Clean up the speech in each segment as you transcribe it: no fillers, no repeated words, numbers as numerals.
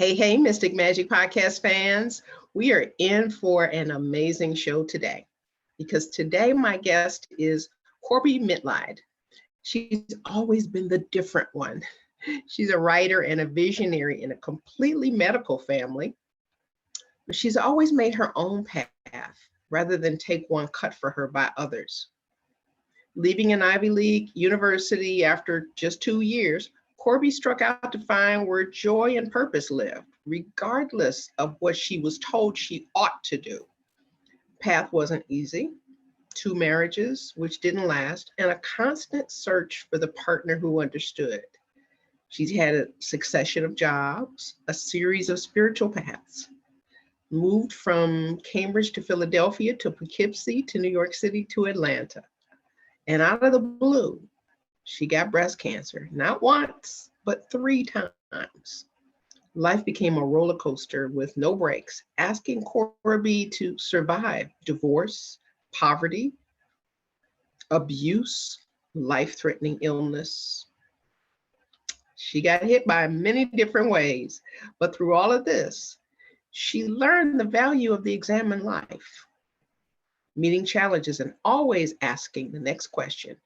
Hey, Mystic Magic Podcast fans. We are in for an amazing show today because today my guest is Corbie Mitlied. She's always been the different one. She's a writer and a visionary in a completely medical family. But she's always made her own path rather than take one cut for her by others. Leaving an Ivy League university after just 2 years, Corbie struck out to find where joy and purpose lived, regardless of what she was told she ought to do. Path wasn't easy. 2 marriages, which didn't last, and a constant search for the partner who understood. She's had a succession of jobs, a series of spiritual paths, moved from Cambridge to Philadelphia to Poughkeepsie to New York City to Atlanta. And out of the blue, she got breast cancer, not once, but 3 times. Life became a roller coaster with no breaks, asking Corbie to survive divorce, poverty, abuse, life-threatening illness. She got hit by many different ways, but through all of this, she learned the value of the examined life, meeting challenges and always asking the next question,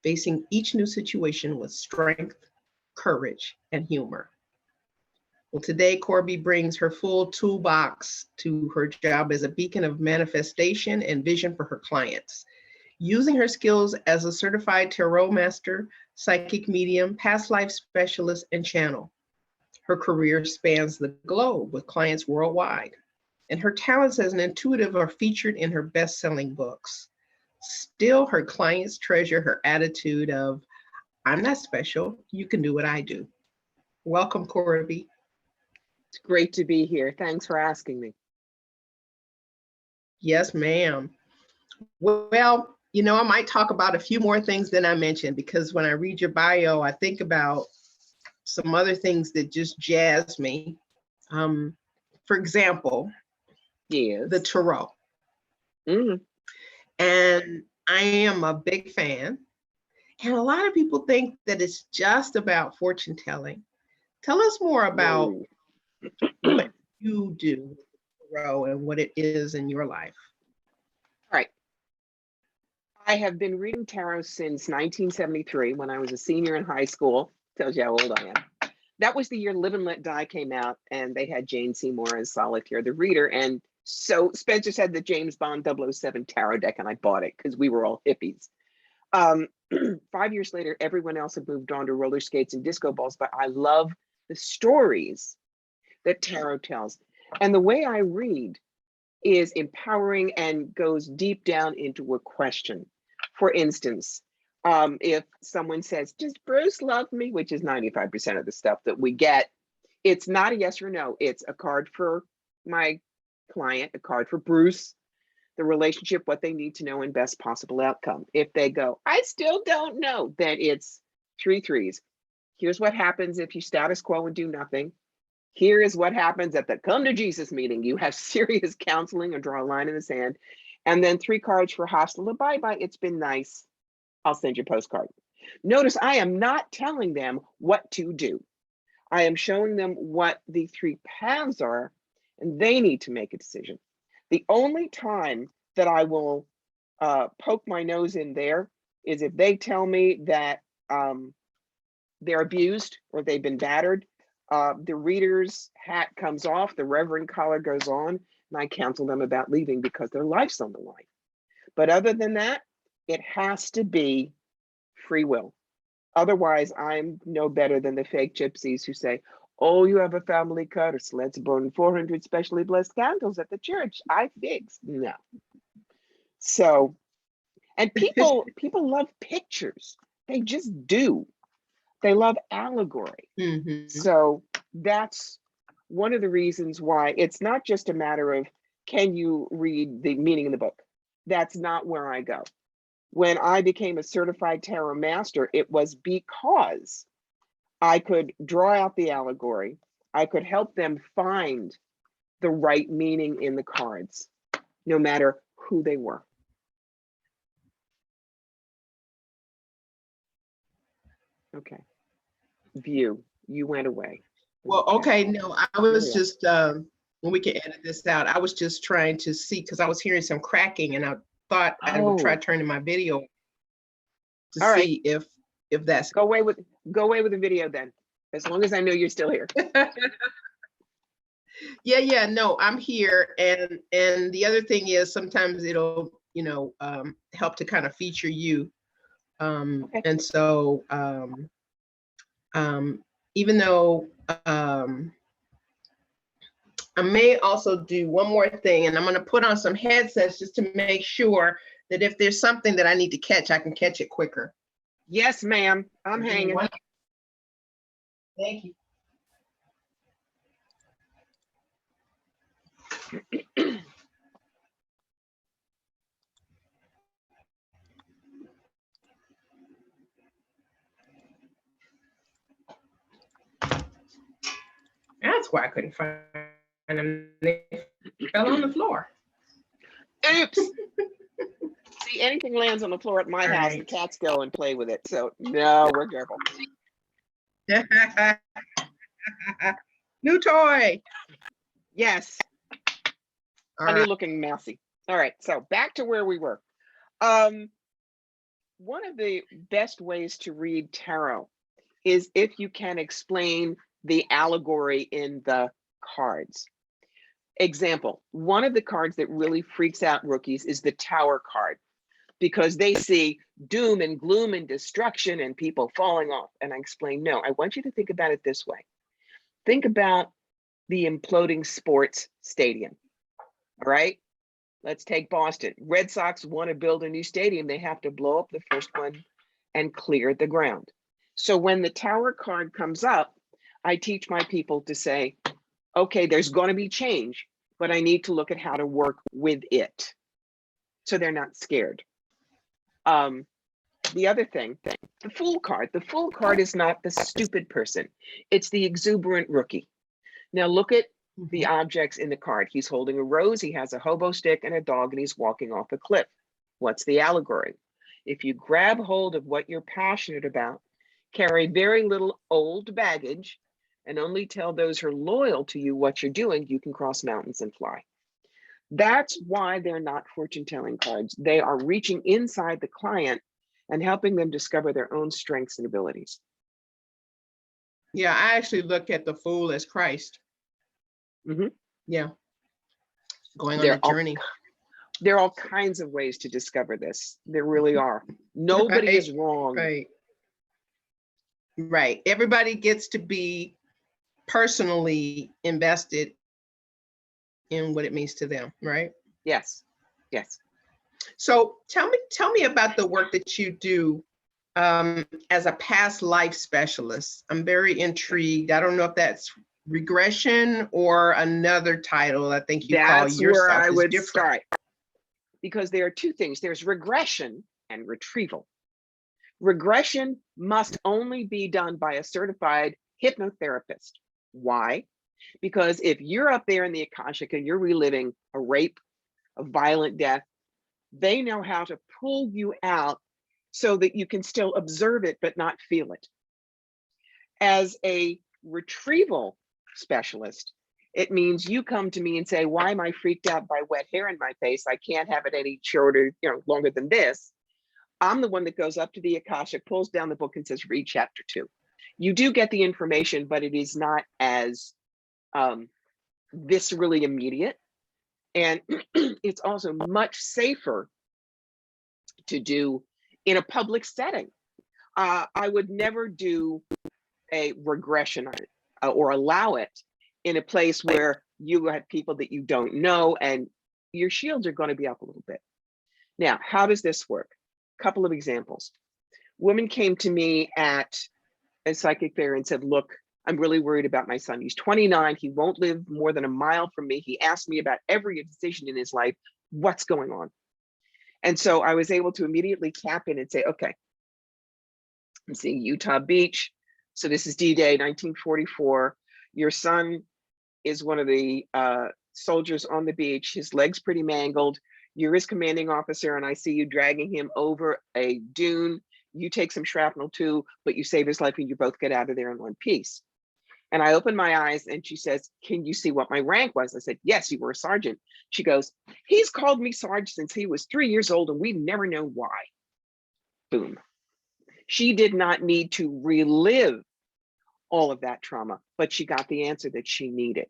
facing each new situation with strength, courage, and humor. Well, today, Corbie brings her full toolbox to her job as a beacon of manifestation and vision for her clients. Using her skills as a certified tarot master, psychic medium, past life specialist, and channel. Her career spans the globe with clients worldwide, and her talents as an intuitive are featured in her best-selling books. Still, her clients treasure her attitude of, I'm not special, you can do what I do. Welcome, Corbie. It's great to be here. Thanks for asking me. Yes, ma'am. Well, I might talk about a few more things than I mentioned because when I read your bio, I think about some other things that just jazz me. For example, yes, the tarot. Mm-hmm. And I am a big fan. And a lot of people think that it's just about fortune telling. Tell us more about what you do with the tarot and what it is in your life. All right. I have been reading tarot since 1973 when I was a senior in high school. Tells you how old I am. That was the year Live and Let Die came out, and they had Jane Seymour as Solitaire the Reader. And so Spencer said the James Bond 007 tarot deck, and I bought it because we were all hippies. 5 years later, everyone else had moved on to roller skates and disco balls, but I love the stories that tarot tells. And the way I read is empowering and goes deep down into a question. For instance, if someone says, does Bruce love me? Which is 95% of the stuff that we get. It's not a yes or no. It's a card for my client, a card for Bruce, the relationship, what they need to know, and best possible outcome. If they go, I still don't know, then it's 3 threes. Here's what happens if you status quo and do nothing. Here is what happens at the come to Jesus meeting. You have serious counseling or draw a line in the sand. And then 3 cards for hostile bye-bye. It's been nice. I'll send you a postcard. Notice I am not telling them what to do. I am showing them what the 3 paths are, and they need to make a decision. The only time that I will poke my nose in there is if they tell me that they're abused or they've been battered. The reader's hat comes off, the reverend collar goes on, and I counsel them about leaving because their life's on the line. But other than that, it has to be free will. Otherwise, I'm no better than the fake gypsies who say, oh, you have a family curse. Let's burn 400 specially blessed candles at the church. I fix. No. So, and people love pictures. They just do. They love allegory. Mm-hmm. So that's one of the reasons why it's not just a matter of, can you read the meaning in the book? That's not where I go. When I became a certified tarot master, it was because I could draw out the allegory. I could help them find the right meaning in the cards, no matter who they were. Okay. View, you went away. Well, okay, no, I Here was we are. just, when we can edit this out, I was just trying to see, because I was hearing some cracking and I thought I would try Oh, turning my video to all right. see if that's. Go away with the video then, as long as I know you're still here. Yeah, no, I'm here. And the other thing is sometimes it'll, help to kind of feature you. Okay. And so even though I may also do one more thing, and I'm going to put on some headsets just to make sure that if there's something that I need to catch, I can catch it quicker. Yes, ma'am. I'm hanging. Thank you. That's why I couldn't find them. They fell on the floor. Oops. See, anything lands on the floor at my All house, right. the cats go and play with it. So no, we're careful. New toy. Yes. All Funny right. looking mousy. All right, so back to where we were. One of the best ways to read tarot is if you can explain the allegory in the cards. Example, one of the cards that really freaks out rookies is the Tower card, because they see doom and gloom and destruction and people falling off. And I explain, no, I want you to think about it this way. Think about the imploding sports stadium. All right, let's take Boston. Red Sox want to build a new stadium. They have to blow up the first one and clear the ground. So when the Tower card comes up, I teach my people to say, okay, there's going to be change, but I need to look at how to work with it. So they're not scared. The other thing, the Fool card. The Fool card is not the stupid person. It's the exuberant rookie. Now look at the objects in the card. He's holding a rose, he has a hobo stick and a dog, and he's walking off a cliff. What's the allegory? If you grab hold of what you're passionate about, carry very little old baggage, and only tell those who are loyal to you what you're doing, you can cross mountains and fly. That's why they're not fortune-telling cards. They are reaching inside the client and helping them discover their own strengths and abilities. Yeah, I actually look at the Fool as Christ. Yeah. Going on a journey. There are all kinds of ways to discover this. There really are. Nobody is wrong. Right. Everybody gets to be personally invested in what it means to them, right? Yes. Yes. So tell me about the work that you do as a past life specialist. I'm very intrigued. I don't know if that's regression or another title I think you call yourself. That's where I would start. Because there are two things. There's regression and retrieval. Regression must only be done by a certified hypnotherapist. Why? Because if you're up there in the Akashic and you're reliving a rape, a violent death, they know how to pull you out so that you can still observe it but not feel it. As a retrieval specialist, it means you come to me and say, why am I freaked out by wet hair in my face? I can't have it any shorter, longer than this. I'm the one that goes up to the Akashic, pulls down the book and says, read chapter 2. You do get the information, but it is not as viscerally immediate. And it's also much safer to do in a public setting. I would never do a regression or allow it in a place where you have people that you don't know and your shields are going to be up a little bit. Now, how does this work? A couple of examples. Woman came to me at a psychic fair and said, look, I'm really worried about my son. He's 29. He won't live more than a mile from me. He asked me about every decision in his life. What's going on? And so I was able to immediately tap in and say, okay, I'm seeing Utah Beach. So this is D-Day 1944. Your son is one of the soldiers on the beach. His leg's pretty mangled. You're his commanding officer, and I see you dragging him over a dune. You take some shrapnel too, but you save his life and you both get out of there in one piece. And I opened my eyes and she says, can you see what my rank was? I said, yes, you were a sergeant. She goes, he's called me Sarge since he was 3 years old and we never know why. Boom. She did not need to relive all of that trauma, but she got the answer that she needed.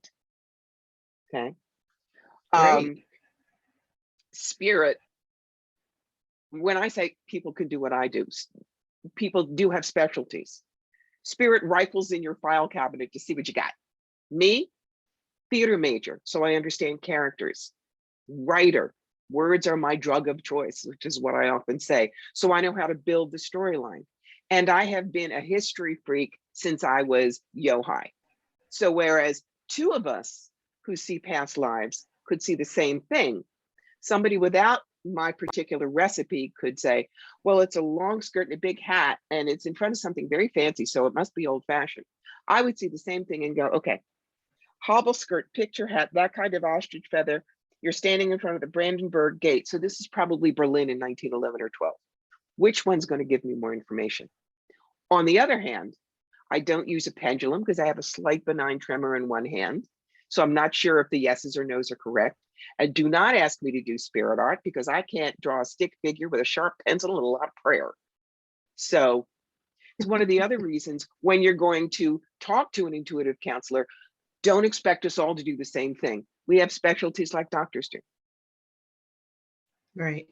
Okay. Great. Spirit, when I say people can do what I do, people do have specialties. Spirit rifles in your file cabinet to see what you got. Me, theater major, so I understand characters. Writer, words are my drug of choice, which is what I often say. So I know how to build the storyline. And I have been a history freak since I was yo-high. So whereas two of us who see past lives could see the same thing, somebody without my particular recipe could say, well, it's a long skirt and a big hat and it's in front of something very fancy, so it must be old fashioned. I would see the same thing and go, okay, hobble skirt, picture hat, that kind of ostrich feather. You're standing in front of the Brandenburg Gate. So this is probably Berlin in 1911 or 12. Which one's going to give me more information? On the other hand, I don't use a pendulum because I have a slight benign tremor in one hand. So I'm not sure if the yeses or nos are correct. And do not ask me to do spirit art because I can't draw a stick figure with a sharp pencil and a lot of prayer. So it's one of the other reasons when you're going to talk to an intuitive counselor, don't expect us all to do the same thing. We have specialties like doctors do. Right.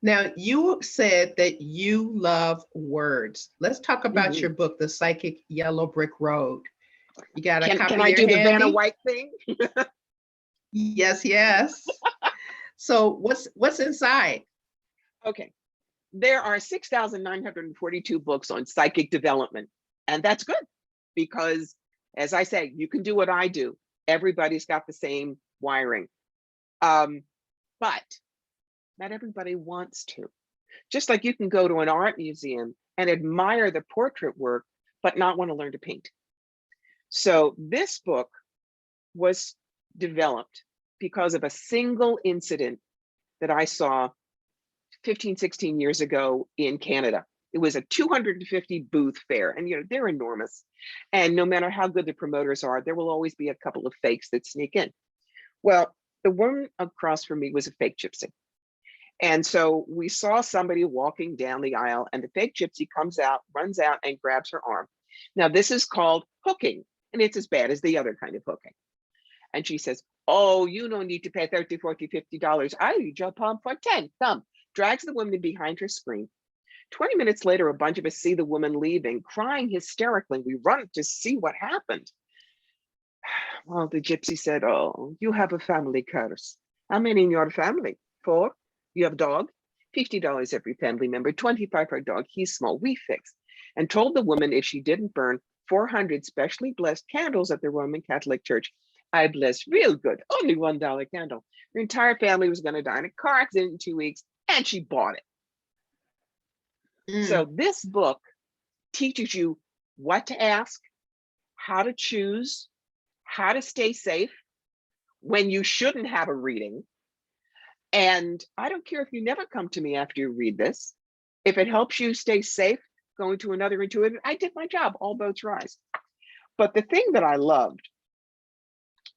Now, you said that you love words. Let's talk about your book, The Psychic Yellow Brick Road. You got a copy Can I there do the handy? Vanna White thing? Yes, yes. So what's inside? Okay. There are 6,942 books on psychic development. And that's good because, as I say, you can do what I do. Everybody's got the same wiring. But not everybody wants to. Just like you can go to an art museum and admire the portrait work, but not want to learn to paint. So this book was developed because of a single incident that I saw 15, 16 years ago in Canada. It was a 250 booth fair, and they're enormous. And no matter how good the promoters are, there will always be a couple of fakes that sneak in. Well, the woman across from me was a fake gypsy. And so we saw somebody walking down the aisle and the fake gypsy comes out, runs out and grabs her arm. Now this is called hooking, and it's as bad as the other kind of hooking. And she says, oh, you don't need to pay $30, $40, $50. I need your palm for 10, come. Drags the woman behind her screen. 20 minutes later, a bunch of us see the woman leaving, crying hysterically. We run to see what happened. Well, the gypsy said, oh, you have a family curse. How many in your family? 4? You have a dog? $50 every family member, 25 per dog. He's small, we fix. And told the woman if she didn't burn 400 specially blessed candles at the Roman Catholic Church, I bless real good, only $1 candle. Her entire family was going to die in a car accident in 2 weeks, and she bought it. So this book teaches you what to ask, how to choose, how to stay safe when you shouldn't have a reading. And I don't care if you never come to me after you read this. If it helps you stay safe going to another intuitive, I did my job, all boats rise. But the thing that I loved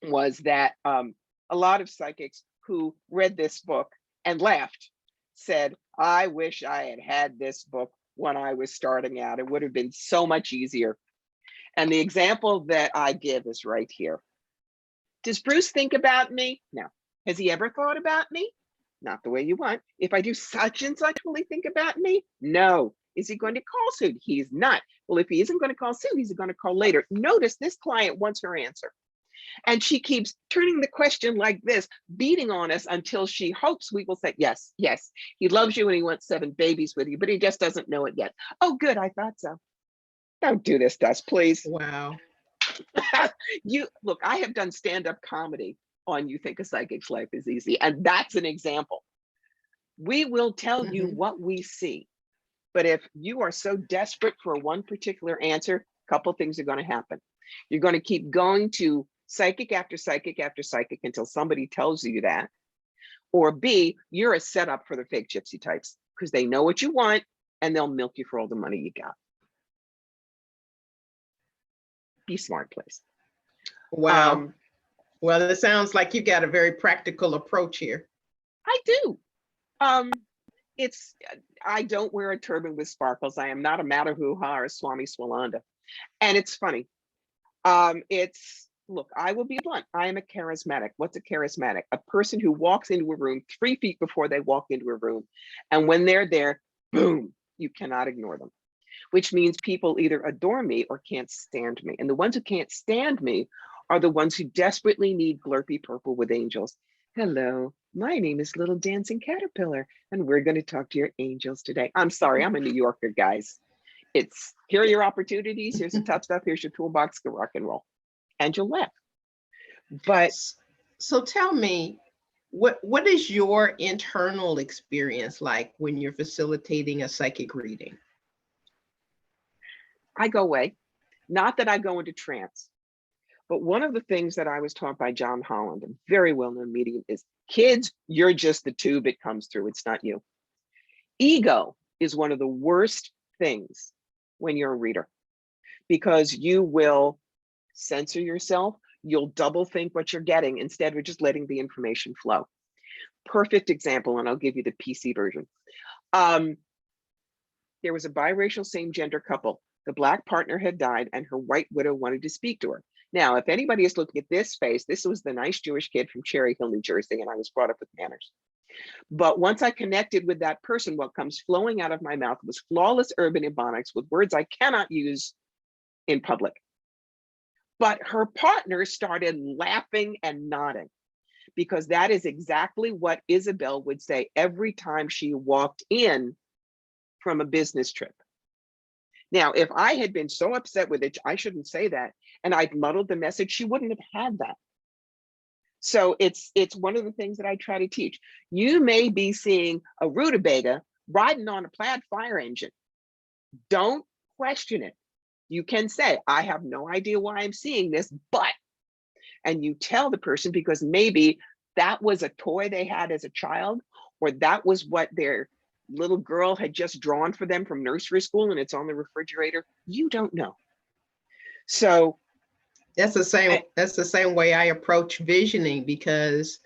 was that a lot of psychics who read this book and laughed said, I wish I had had this book when I was starting out. It would have been so much easier. And the example that I give is right here. Does Bruce think about me? No. Has he ever thought about me? Not the way you want. If I do such and such, will he think about me? No. Is he going to call soon? He's not. Well, if he isn't going to call soon, he's going to call later. Notice this client wants her answer. And she keeps turning the question like this, beating on us until she hopes we will say, yes, yes, he loves you and he wants 7 babies with you, but he just doesn't know it yet. Oh, good, I thought so. Don't do this to us, please. Wow. Look, I have done stand-up comedy on You Think a Psychic's Life is Easy, and that's an example. We will tell you what we see, but if you are so desperate for one particular answer, a couple things are going to happen. You're going to keep going to psychic after psychic after psychic until somebody tells you that. Or B, you're a setup for the fake gypsy types because they know what you want and they'll milk you for all the money you got. be smart, please. Wow. Well, it sounds like you got a very practical approach here. I do. I don't wear a turban with sparkles. I am not a Matahuha or a Swami Swalanda. And it's funny. Look, I will be blunt. I am a charismatic. What's a charismatic? A person who walks into a room 3 feet before they walk into a room. And when they're there, boom, you cannot ignore them, which means people either adore me or can't stand me. And the ones who can't stand me are the ones who desperately need Glurpy Purple with Angels. Hello, my name is Little Dancing Caterpillar, and we're going to talk to your angels today. I'm sorry, I'm a New Yorker, guys. Here are your opportunities. Here's the tough stuff. Here's your toolbox. Go rock and roll. And you'll laugh. But so tell me, what is your internal experience like when you're facilitating a psychic reading? I go away. Not that I go into trance, but one of the things that I was taught by John Holland, a very well-known medium, is kids, you're just the tube it comes through. It's not you. Ego is one of the worst things when you're a reader, because you will censor yourself. You'll double think what you're getting instead of just letting the information flow. Perfect example, and I'll give you the PC version. There was a biracial same gender couple. The Black partner had died and her white widow wanted to speak to her. Now, if anybody is looking at this face, this was the nice Jewish kid from Cherry Hill, New Jersey, and I was brought up with manners. But once I connected with that person, what comes flowing out of my mouth was flawless urban ebonics with words I cannot use in public. But her partner started laughing and nodding, because that is exactly what Isabel would say every time she walked in from a business trip. Now, if I had been so upset with it, I shouldn't say that, and I'd muddled the message, she wouldn't have had that. So it's one of the things that I try to teach. You may be seeing a rutabaga riding on a plaid fire engine. Don't question it. You can say, I have no idea why I'm seeing this, but, and you tell the person, because maybe that was a toy they had as a child, or that was what their little girl had just drawn for them from nursery school and it's on the refrigerator. You don't know. So that's the same way I approach visioning, because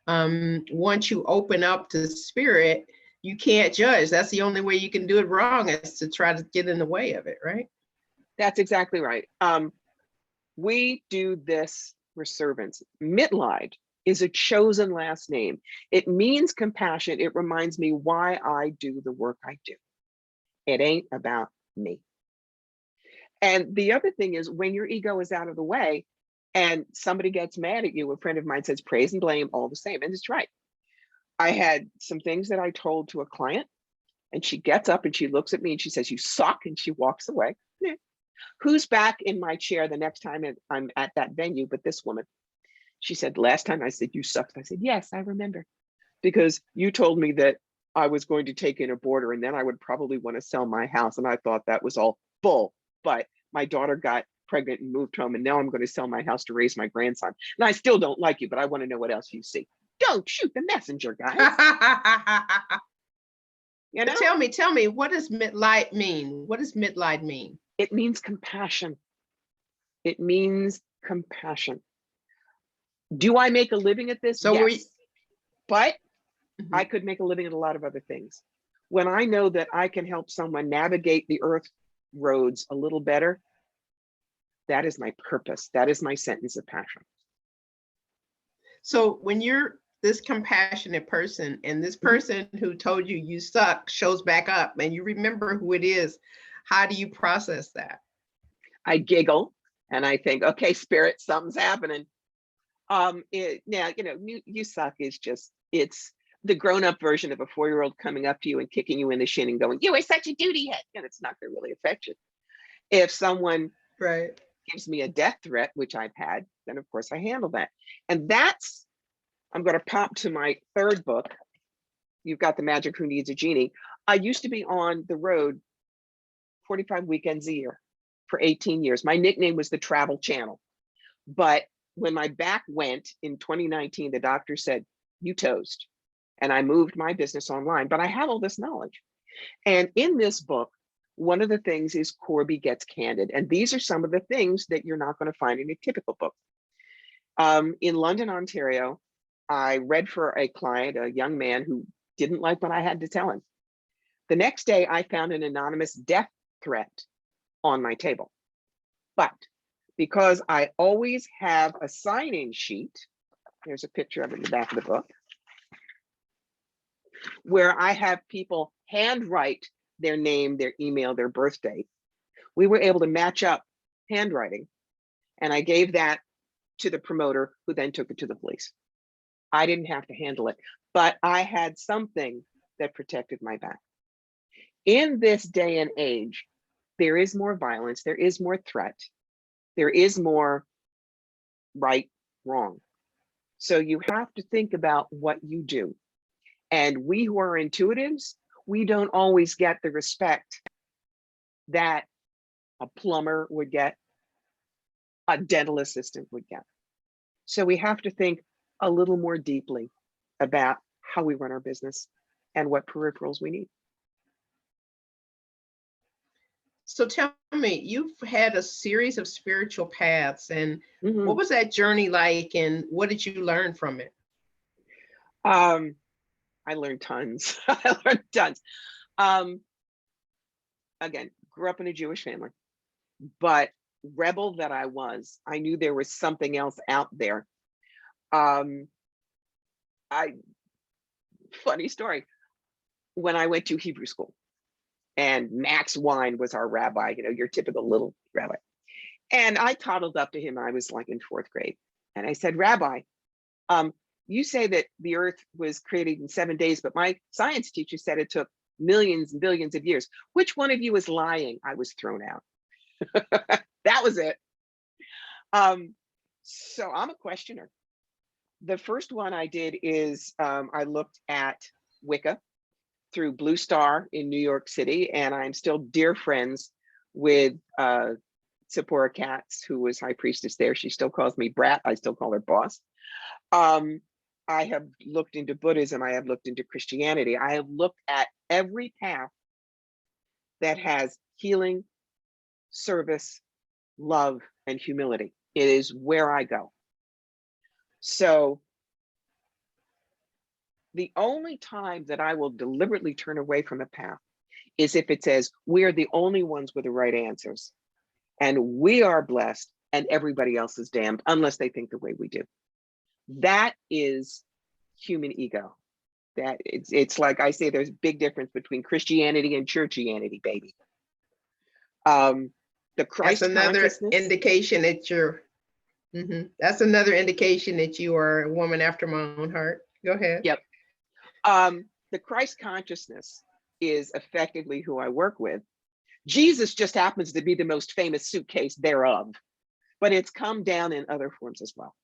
once you open up to spirit, you can't judge. That's the only way you can do it wrong, is to try to get in the way of it, right? That's exactly right. We do this for servants. Mitlied is a chosen last name. It means compassion. It reminds me why I do the work I do. It ain't about me. And the other thing is, when your ego is out of the way and somebody gets mad at you, a friend of mine says, praise and blame all the same. And it's right. I had some things that I told to a client, and she gets up and she looks at me and she says, you suck, and she walks away. Yeah. Who's back in my chair the next time I'm at that venue but this woman? She said, last time I said, you sucked. I said, yes, I remember. Because you told me that I was going to take in a boarder and then I would probably want to sell my house. And I thought that was all bull. But my daughter got pregnant and moved home, and now I'm going to sell my house to raise my grandson. And I still don't like you, but I want to know what else you see. Don't shoot the messenger, guys. You know? Tell me, what does Mitlied mean? What does Mitlied mean? It means compassion. It means compassion. Do I make a living at this? So yes. But I could make a living at a lot of other things. When I know that I can help someone navigate the earth roads a little better, that is my purpose. That is my sentence of passion. So when you're this compassionate person, and this person who told you you suck shows back up, and you remember who it is, how do you process that? I giggle and I think, okay, spirit, something's happening. Now, you know, you suck is just, it's the grown-up version of a 4-year-old coming up to you and kicking you in the shin and going, you are such a duty head. And it's not going to really affect you. If someone gives me a death threat, which I've had, then of course I handle that. And that's, I'm going to pop to my third book. You've got The Magic Who Needs a Genie. I used to be on the road 45 weekends a year for 18 years. My nickname was the Travel Channel. But when my back went in 2019, the doctor said, you toast. And I moved my business online, but I have all this knowledge. And in this book, one of the things is Corbie Gets Candid. And these are some of the things that you're not going to find in a typical book. In London, Ontario, I read for a client, a young man who didn't like what I had to tell him. The next day, I found an anonymous death threat on my table. But because I always have a sign-in sheet, there's a picture of it in the back of the book, where I have people handwrite their name, their email, their birth date. We were able to match up handwriting, and I gave that to the promoter, who then took it to the police. I didn't have to handle it, but I had something that protected my back. In this day and age, there is more violence, there is more threat, there is more right, wrong. So you have to think about what you do. And we who are intuitives, we don't always get the respect that a plumber would get, a dental assistant would get. So we have to think a little more deeply about how we run our business and what peripherals we need. So tell me, you've had a series of spiritual paths, and Mhm. what was that journey like, and what did you learn from it? I learned tons. I learned tons. Again, grew up in a Jewish family, but rebel that I was, I knew there was something else out there. Funny story, when I went to Hebrew school, and Max Wein was our rabbi, you know, your typical little rabbi. And I toddled up to him, I was like in 4th grade. And I said, Rabbi, you say that the earth was created in 7 days, but my science teacher said it took millions and billions of years. Which one of you is lying? I was thrown out. That was it. So I'm a questioner. The first one I did is I looked at Wicca through Blue Star in New York City, and I'm still dear friends with Zipporah Katz, who was high priestess there. She still calls me Brat. I still call her boss. I have looked into Buddhism. I have looked into Christianity. I have looked at every path that has healing, service, love, and humility. It is where I go. So the only time that I will deliberately turn away from a path is if it says we're the only ones with the right answers, and we are blessed and everybody else is damned unless they think the way we do. That is human ego. That it's like I say, there's a big difference between Christianity and churchianity, baby. The Christ That's another consciousness. indication that you're, that's another indication that you are a woman after my own heart. Go ahead. Yep. The Christ consciousness is effectively who I work with. Jesus just happens to be the most famous suitcase thereof, but it's come down in other forms as well.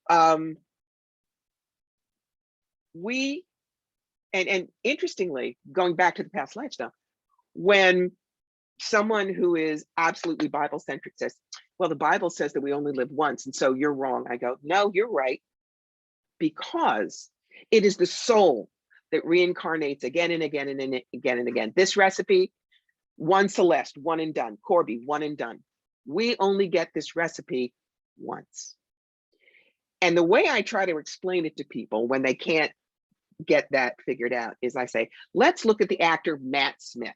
And interestingly, going back to the past life stuff, when someone who is absolutely Bible centric says, well, the Bible says that we only live once, and so you're wrong. I go, no, you're right, because it is the soul that reincarnates again and again and again and again. This recipe, one Celeste, one and done. Corbie, one and done. We only get this recipe once. And the way I try to explain it to people when they can't get that figured out is I say, let's look at the actor Matt Smith.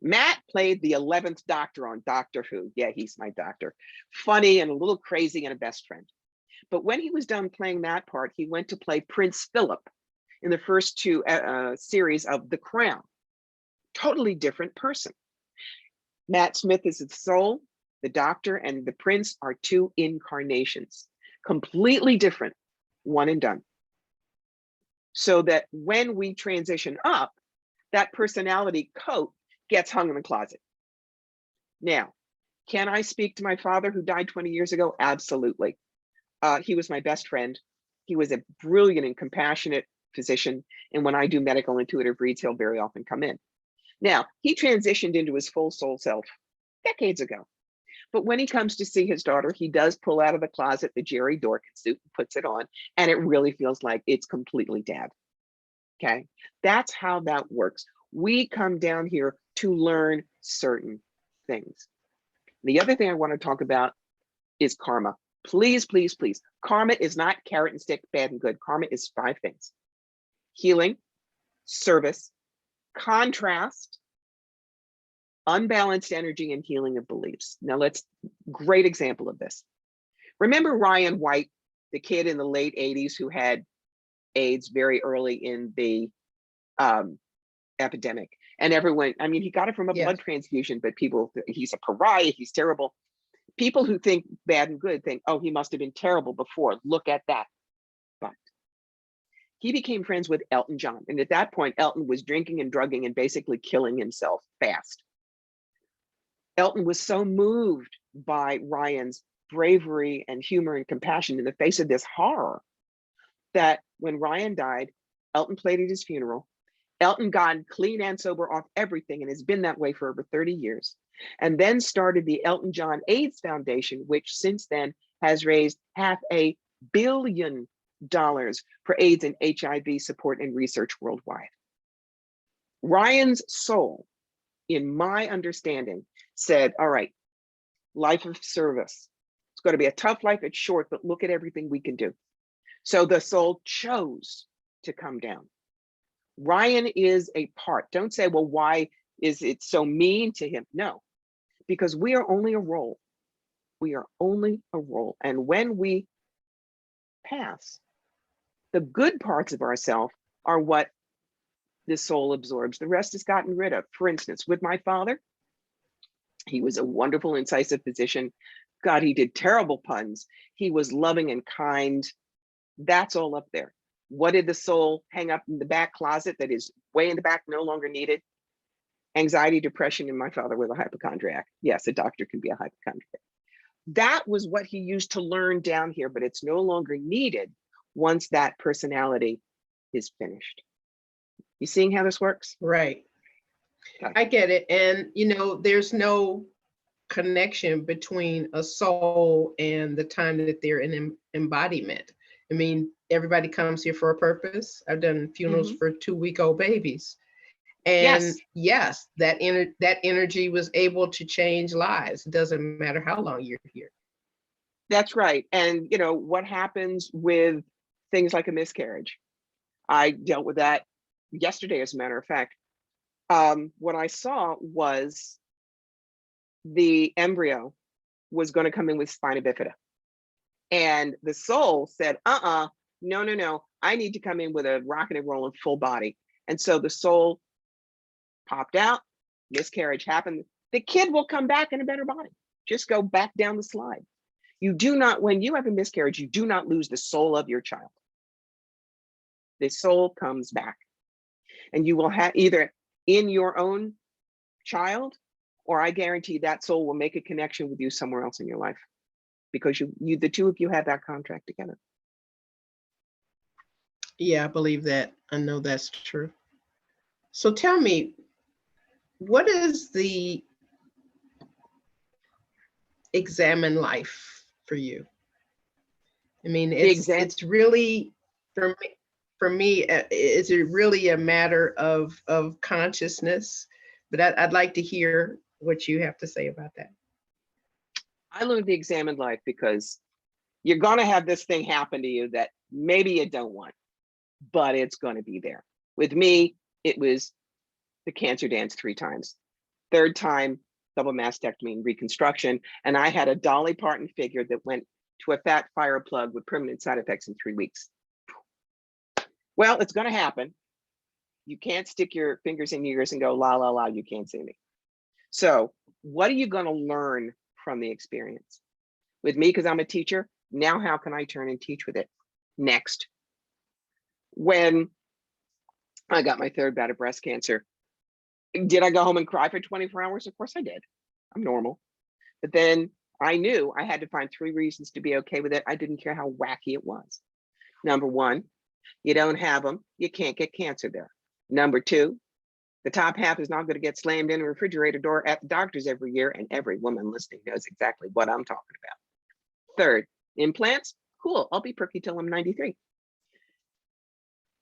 Matt played the 11th Doctor on Doctor Who. Yeah, he's my doctor. Funny and a little crazy and a best friend. But when he was done playing that part, he went to play Prince Philip in the first 2 series of The Crown. Totally different person. Matt Smith is the soul, the doctor, and the prince are 2 incarnations. Completely different, one and done. So that when we transition up, that personality coat gets hung in the closet. Now, can I speak to my father who died 20 years ago? Absolutely. He was my best friend. He was a brilliant and compassionate physician. And when I do medical intuitive reads, he'll very often come in. Now, he transitioned into his full soul self decades ago. But when he comes to see his daughter, he does pull out of the closet the Jerry Dorkin suit and puts it on. And it really feels like it's completely dad. Okay, that's how that works. We come down here to learn certain things. The other thing I want to talk about is karma. Please, please, please. Karma is not carrot and stick, bad and good. Karma is 5 things: healing, service, contrast, unbalanced energy, and healing of beliefs. Now great example of this. Remember Ryan White, the kid in the late 80s who had AIDS very early in the epidemic? And everyone, I mean, he got it from a blood transfusion, but people, he's a pariah, he's terrible. People who think bad and good think, oh, he must have been terrible before. Look at that. But he became friends with Elton John. And at that point, Elton was drinking and drugging and basically killing himself fast. Elton was so moved by Ryan's bravery and humor and compassion in the face of this horror that when Ryan died, Elton played at his funeral. Elton got clean and sober off everything and has been that way for over 30 years. And then started the Elton John AIDS Foundation, which since then has raised $500 million for AIDS and HIV support and research worldwide. Ryan's soul, in my understanding, said, all right, life of service. It's going to be a tough life, it's short, but look at everything we can do. So the soul chose to come down. Ryan is a part. Don't say, well, why is it so mean to him? No, because we are only a role. We are only a role. And when we pass, the good parts of ourselves are what the soul absorbs. The rest is gotten rid of. For instance, with my father, he was a wonderful, incisive physician. God, he did terrible puns. He was loving and kind. That's all up there. What did the soul hang up in the back closet that is way in the back, no longer needed? Anxiety, depression, and my father was a hypochondriac. Yes, a doctor can be a hypochondriac. That was what he used to learn down here, but it's no longer needed once that personality is finished. You seeing how this works? Right. Okay. I get it. And, you know, there's no connection between a soul and the time that they're in embodiment. I mean, everybody comes here for a purpose. I've done funerals for 2-week-old babies. And yes, that energy was able to change lives. It doesn't matter how long you're here. That's right. And, you know, what happens with things like a miscarriage? I dealt with that yesterday, as a matter of fact. What I saw was the embryo was going to come in with spina bifida. And the soul said, no, I need to come in with a rocking and rolling full body. And so the soul popped out, miscarriage happened. The kid will come back in a better body. Just go back down the slide. You do not, when you have a miscarriage, you do not lose the soul of your child. The soul comes back. And you will have either in your own child, or I guarantee that soul will make a connection with you somewhere else in your life, because the two of you have that contract together. Yeah, I believe that. I know that's true. So tell me, what is the examine life for you? I mean, it's really, for me, is it really a matter of consciousness? But I'd like to hear what you have to say about that. I learned the examined life because you're going to have this thing happen to you that maybe you don't want, but it's going to be there. With me, it was the cancer dance 3 times. 3rd time, double mastectomy and reconstruction. And I had a Dolly Parton figure that went to a fat fire plug with permanent side effects in 3 weeks. Well, it's going to happen. You can't stick your fingers in your ears and go, la, la, la, you can't see me. So what are you going to learn from the experience? With me, because I'm a teacher, now how can I turn and teach with it? Next. When I got my 3rd bout of breast cancer, did I go home and cry for 24 hours? Of course I did. I'm normal. But then I knew I had to find 3 reasons to be okay with it. I didn't care how wacky it was. Number 1, you don't have them, you can't get cancer there. Number 2, the top half is not going to get slammed in a refrigerator door at the doctor's every year, and every woman listening knows exactly what I'm talking about. 3rd, implants, cool, I'll be perky till I'm 93.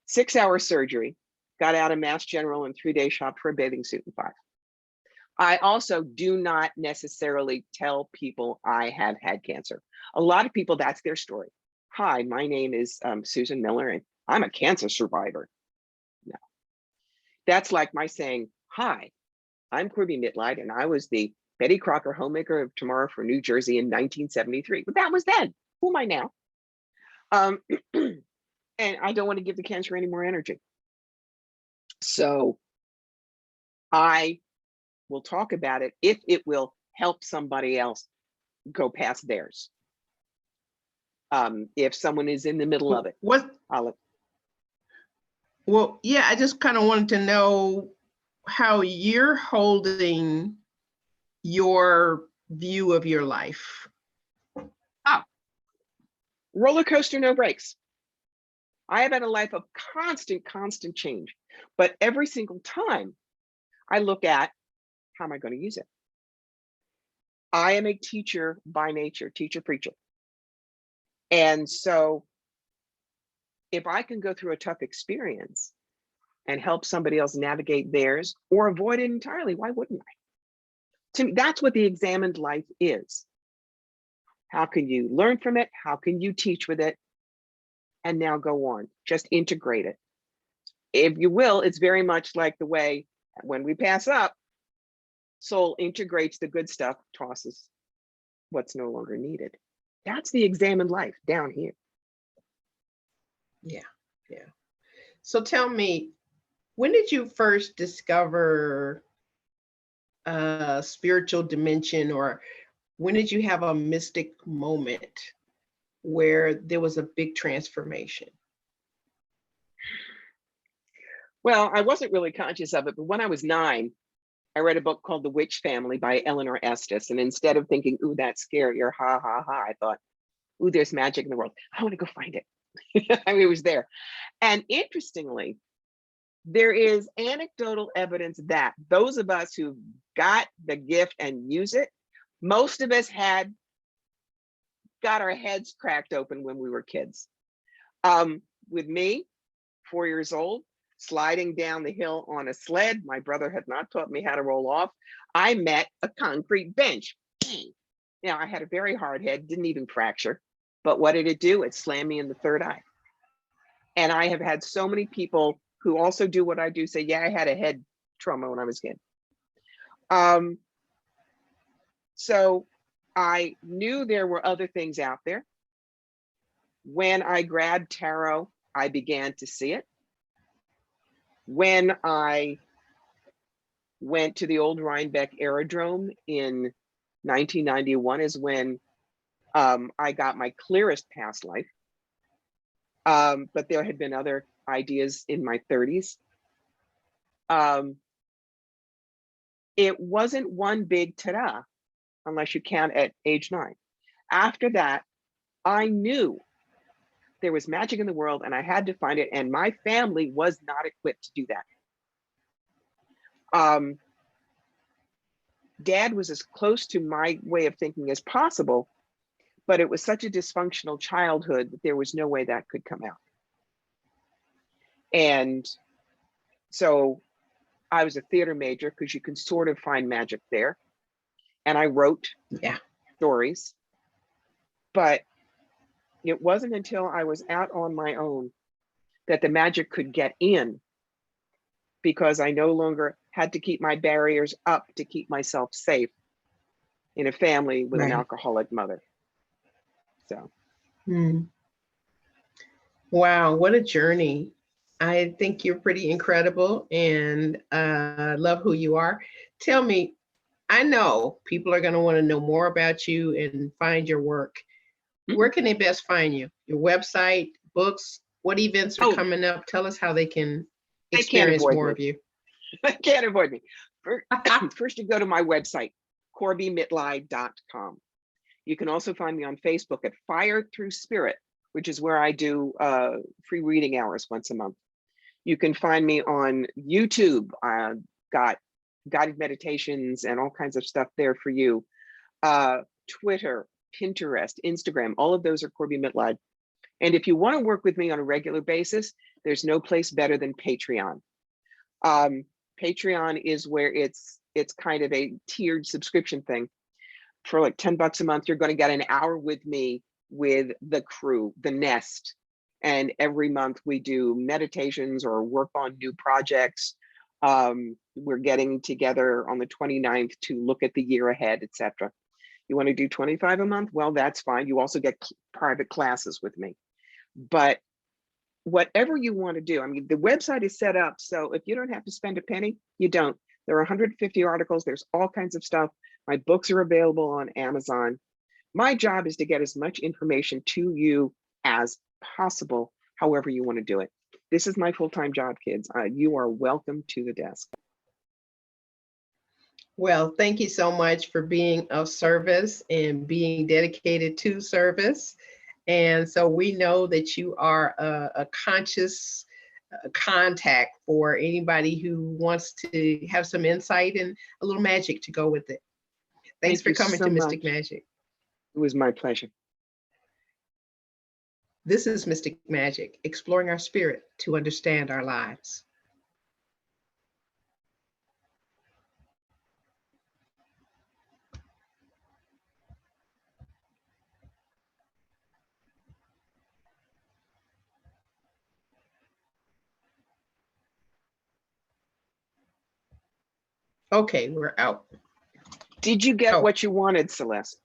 6-hour surgery, got out of Mass General in 3 days, shopped for a bathing suit in 5. I also do not necessarily tell people I have had cancer. A lot of people, that's their story. Hi, my name is Susan Miller, and I'm a cancer survivor. No, that's like my saying, hi, I'm Corbie Mitlied, and I was the Betty Crocker homemaker of tomorrow for New Jersey in 1973. But that was then. Who am I now? And I don't want to give the cancer any more energy. So I will talk about it if it will help somebody else go past theirs. If someone is in the middle of it, well, yeah, I just kind of wanted to know how you're holding your view of your life. Roller coaster, no brakes. I have had a life of constant change, but every single time I look at how am I going to use it? I am a teacher by nature, teacher, preacher. And so if I can go through a tough experience and help somebody else navigate theirs or avoid it entirely, why wouldn't I? To me, that's what the examined life is. How can you learn from it? How can you teach with it? And now go on, just integrate it. If you will, it's very much like the way when we pass up, soul integrates the good stuff, tosses what's no longer needed. That's the examined life down here. Yeah. So tell me, when did you first discover a spiritual dimension, or when did you have a mystic moment where there was a big transformation? Well, I wasn't really conscious of it, but when I was 9, I read a book called The Witch Family by Eleanor Estes. And instead of thinking, ooh, that's scary, or ha, ha, ha, I thought, ooh, there's magic in the world. I want to go find it. I mean, it was there. And interestingly, there is anecdotal evidence that those of us who got the gift and use it, most of us got our heads cracked open when we were kids. With me, 4 years old, sliding down the hill on a sled. My brother had not taught me how to roll off. I met a concrete bench. Now, I had a very hard head, didn't even fracture. But what did it do? It slammed me in the third eye. And I have had so many people who also do what I do say, yeah, I had a head trauma when I was a kid. So I knew there were other things out there. When I grabbed tarot, I began to see it. When I went to the old Rhinebeck Aerodrome in 1991 is when I got my clearest past life. But there had been other ideas in my 30s. It wasn't one big ta-da, unless you count at age 9. After that, I knew there was magic in the world and I had to find it, and my family was not equipped to do that. Dad was as close to my way of thinking as possible, but it was such a dysfunctional childhood that there was no way that could come out. And so I was a theater major because you can sort of find magic there. And I wrote stories, but it wasn't until I was out on my own that the magic could get in, because I no longer had to keep my barriers up to keep myself safe in a family with an alcoholic mother. So. Wow, what a journey. I think you're pretty incredible, and love who you are. Tell me, I know people are going to want to know more about you and find your work. Where can they best find you? Your website, books, what events are coming up? Tell us how they can experience more of you. I can't avoid me. First, you go to my website, CorbieMitlied.com. You can also find me on Facebook at Fire Through Spirit, which is where I do free reading hours once a month. You can find me on YouTube. I've got guided meditations and all kinds of stuff there for you. Twitter, Pinterest, Instagram, all of those are Corbie Mitlied. And if you want to work with me on a regular basis, there's no place better than Patreon. Patreon is where it's kind of a tiered subscription thing. For like $10 a month, you're going to get an hour with me, with the crew, the nest. And every month we do meditations or work on new projects. We're getting together on the 29th to look at the year ahead, etc. You want to do 25 a month? Well, that's fine. You also get private classes with me. But whatever you want to do, I mean, the website is set up so if you don't have to spend a penny, you don't. There are 150 articles. There's all kinds of stuff. My books are available on Amazon. My job is to get as much information to you as possible, however you want to do it. This is my full-time job, kids. You are welcome to the desk. Well, thank you so much for being of service and being dedicated to service. And so we know that you are a conscious contact for anybody who wants to have some insight and a little magic to go with it. Thanks for coming to Mystic Magic. It was my pleasure. This is Mystic Magic, exploring our spirit to understand our lives. Okay, we're out. Did you get what you wanted, Celeste?